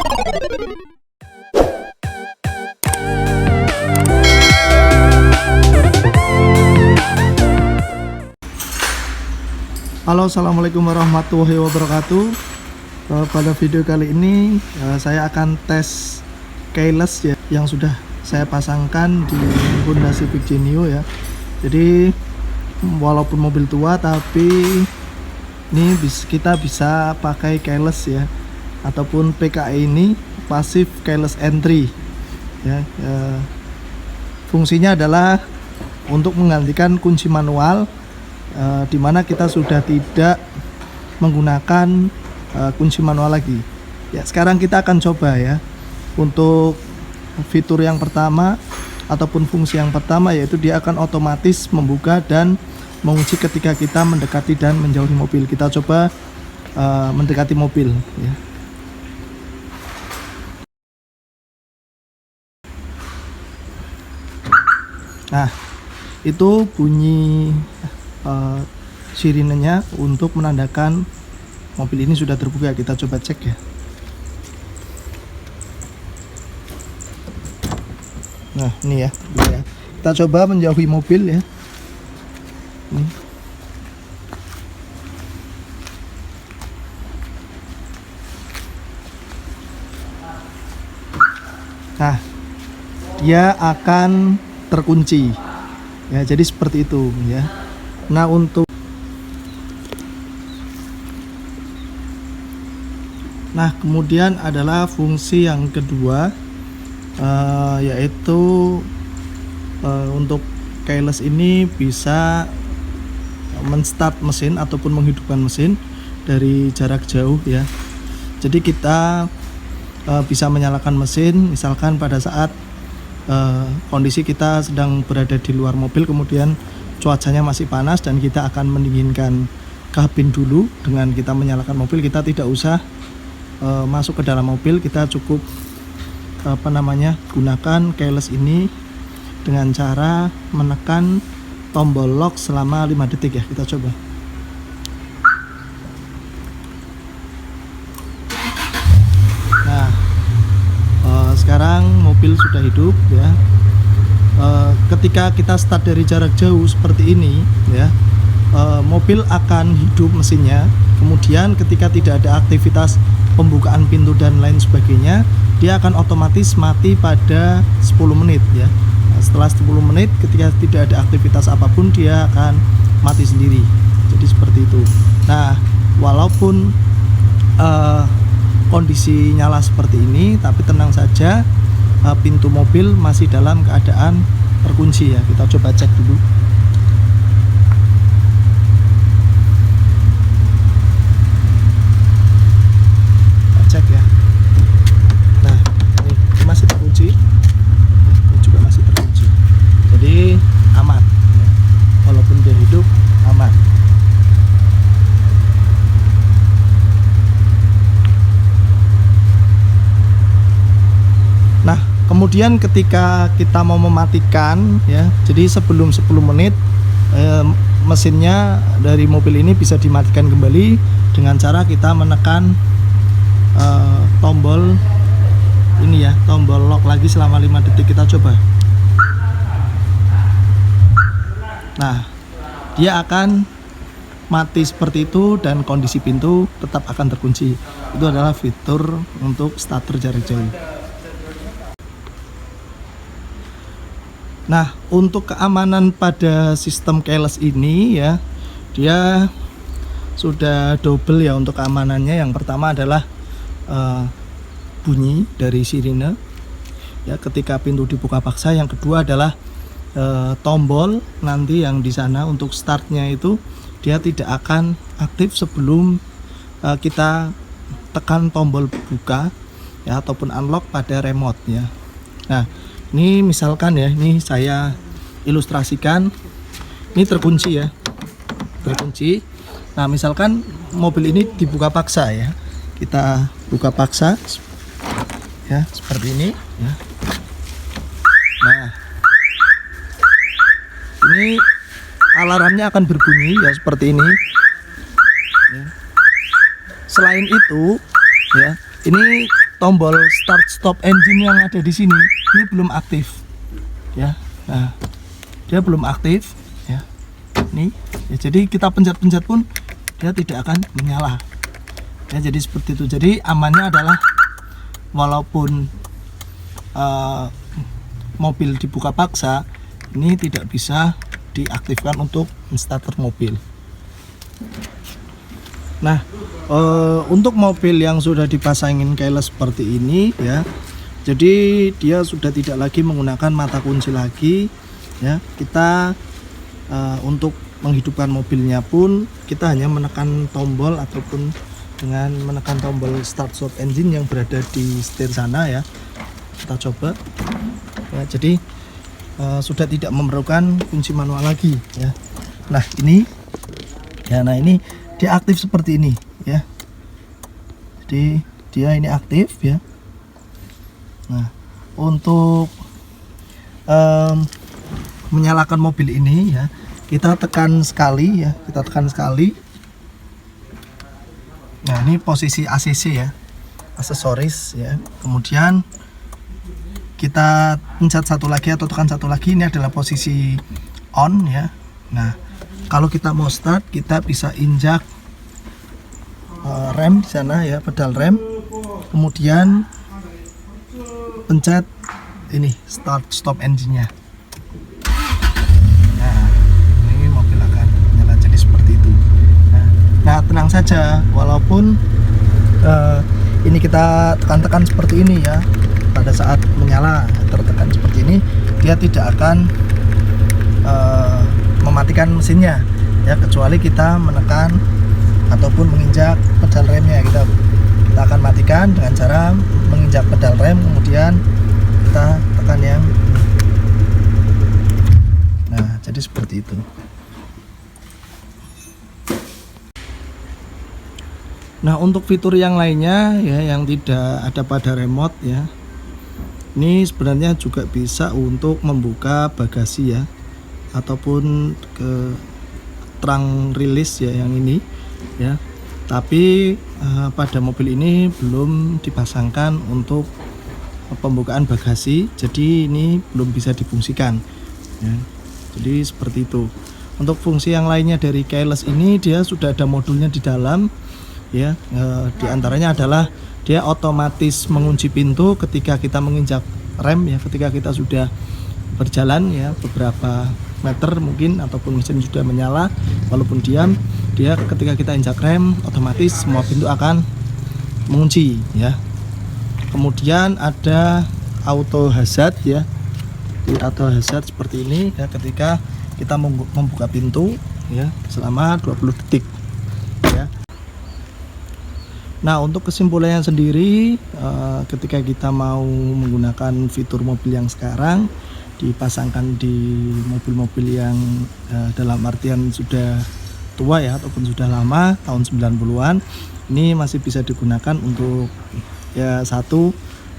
Halo, assalamualaikum warahmatullahi wabarakatuh. Pada video kali ini saya akan tes keyless ya, yang sudah saya pasangkan di Honda Civic Genio ya. Jadi walaupun mobil tua, tapi ini kita bisa pakai keyless ya, ataupun PKE ini Passive Keyless Entry ya. Fungsinya adalah untuk menggantikan kunci manual, dimana kita sudah tidak menggunakan kunci manual lagi ya. Sekarang kita akan coba ya, untuk fitur yang pertama ataupun fungsi yang pertama, yaitu dia akan otomatis membuka dan mengunci ketika kita mendekati dan menjauhi mobil. Kita coba mendekati mobil ya. Nah, itu bunyi sirinenya untuk menandakan mobil ini sudah terbuka. Kita coba cek ya. Nah, ini ya, kita coba menjauhi mobil ya. Ini. Nah, dia akan terkunci ya, jadi seperti itu ya. Nah, kemudian adalah fungsi yang kedua, yaitu untuk keyless ini bisa menstart mesin ataupun menghidupkan mesin dari jarak jauh ya. Jadi kita bisa menyalakan mesin misalkan pada saat kondisi kita sedang berada di luar mobil, kemudian cuacanya masih panas dan kita akan mendinginkan kabin dulu dengan kita menyalakan mobil. Kita tidak usah masuk ke dalam mobil, kita cukup gunakan keyless ini dengan cara menekan tombol lock selama 5 detik ya. Kita coba. Nah, sekarang mobil sudah hidup ya. Ketika kita start dari jarak jauh seperti ini ya, mobil akan hidup mesinnya. Kemudian ketika tidak ada aktivitas pembukaan pintu dan lain sebagainya, dia akan otomatis mati pada 10 menit ya. Setelah 10 menit ketika tidak ada aktivitas apapun, dia akan mati sendiri. Jadi seperti itu. Nah, walaupun kondisi nyala seperti ini, tapi tenang saja, pintu mobil masih dalam keadaan terkunci ya. Kita coba cek dulu. Kita cek ya. Nah, ini masih terkunci. Ini juga masih terkunci. Jadi aman ya. Walaupun dia hidup, aman. Nah, kemudian ketika kita mau mematikan ya, jadi sebelum 10 menit mesinnya dari mobil ini bisa dimatikan kembali dengan cara kita menekan tombol ini ya, tombol lock lagi selama 5 detik. Kita coba. Nah, dia akan mati seperti itu dan kondisi pintu tetap akan terkunci. Itu adalah fitur untuk starter jarak jauh. Nah, untuk keamanan pada sistem keyless ini ya, dia sudah double ya untuk keamanannya. Yang pertama adalah bunyi dari sirine ya ketika pintu dibuka paksa. Yang kedua adalah tombol nanti yang di sana untuk startnya itu dia tidak akan aktif sebelum kita tekan tombol buka ya, ataupun unlock pada remote ya. Nah, ini misalkan ya, ini saya ilustrasikan, ini terkunci ya, terkunci. Nah, misalkan mobil ini dibuka paksa ya, kita buka paksa ya, seperti ini ya. Nah, ini alarmnya akan berbunyi ya seperti ini ya. Selain itu ya, ini tombol start stop engine yang ada di sini ini belum aktif ya. Nah, dia belum aktif ya. Nih ya, jadi kita pencet-pencet pun dia tidak akan menyala ya. Jadi seperti itu. Jadi amannya adalah walaupun mobil dibuka paksa, ini tidak bisa diaktifkan untuk starter mobil. Nah, untuk mobil yang sudah dipasangin keyless seperti ini ya, jadi dia sudah tidak lagi menggunakan mata kunci lagi ya. Kita untuk menghidupkan mobilnya pun kita hanya menekan tombol ataupun dengan menekan tombol start stop engine yang berada di setir sana ya. Kita coba ya. Jadi sudah tidak memerlukan kunci manual lagi ya. Nah ini ya, nah ini dia aktif seperti ini ya. Jadi dia ini aktif ya. Nah, untuk menyalakan mobil ini ya, kita tekan sekali ya, kita tekan sekali. Nah, ini posisi ACC ya, aksesoris ya. Kemudian kita pencet satu lagi atau tekan satu lagi, ini adalah posisi on ya. Nah, kalau kita mau start, kita bisa injak rem di sana ya, pedal rem. Kemudian pencet ini start stop engine-nya. Nah, ini mobil akan nyala jadi seperti itu. Nah, tenang saja, walaupun ini kita tekan-tekan seperti ini ya, pada saat menyala tertekan seperti ini, dia tidak akan mematikan mesinnya ya, kecuali kita menekan ataupun menginjak pedal remnya. Kita akan matikan dengan cara menginjak pedal rem, kemudian kita tekan yang ini. Nah, jadi seperti itu. Nah, untuk fitur yang lainnya ya, yang tidak ada pada remote ya, ini sebenarnya juga bisa untuk membuka bagasi ya, ataupun ke trunk release ya, yang ini ya. Tapi pada mobil ini belum dipasangkan untuk pembukaan bagasi, jadi ini belum bisa difungsikan ya. Jadi seperti itu. Untuk fungsi yang lainnya dari keyless ini, dia sudah ada modulnya di dalam ya. Di antaranya adalah dia otomatis mengunci pintu ketika kita menginjak rem ya, ketika kita sudah berjalan ya beberapa meter mungkin, ataupun mesin sudah menyala walaupun diam, dia ketika kita injak rem otomatis semua pintu akan mengunci ya. Kemudian ada auto hazard ya. Di auto hazard seperti ini ya, ketika kita membuka pintu ya selama 20 detik ya. Nah, untuk kesimpulannya sendiri, ketika kita mau menggunakan fitur mobil yang sekarang dipasangkan di mobil-mobil yang dalam artian sudah tua ya, ataupun sudah lama tahun 90-an, ini masih bisa digunakan untuk ya, satu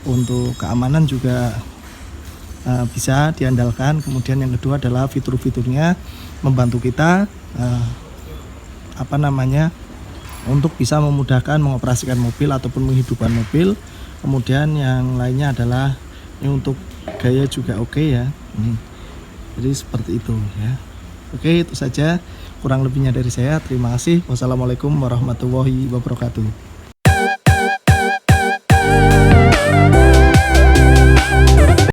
untuk keamanan juga bisa diandalkan. Kemudian yang kedua adalah fitur-fiturnya membantu kita untuk bisa memudahkan mengoperasikan mobil ataupun menghidupkan mobil. Kemudian yang lainnya adalah ini untuk gaya juga oke ya. Jadi seperti itu ya. Oke, itu saja kurang lebihnya dari saya. Terima kasih. Wassalamualaikum warahmatullahi wabarakatuh.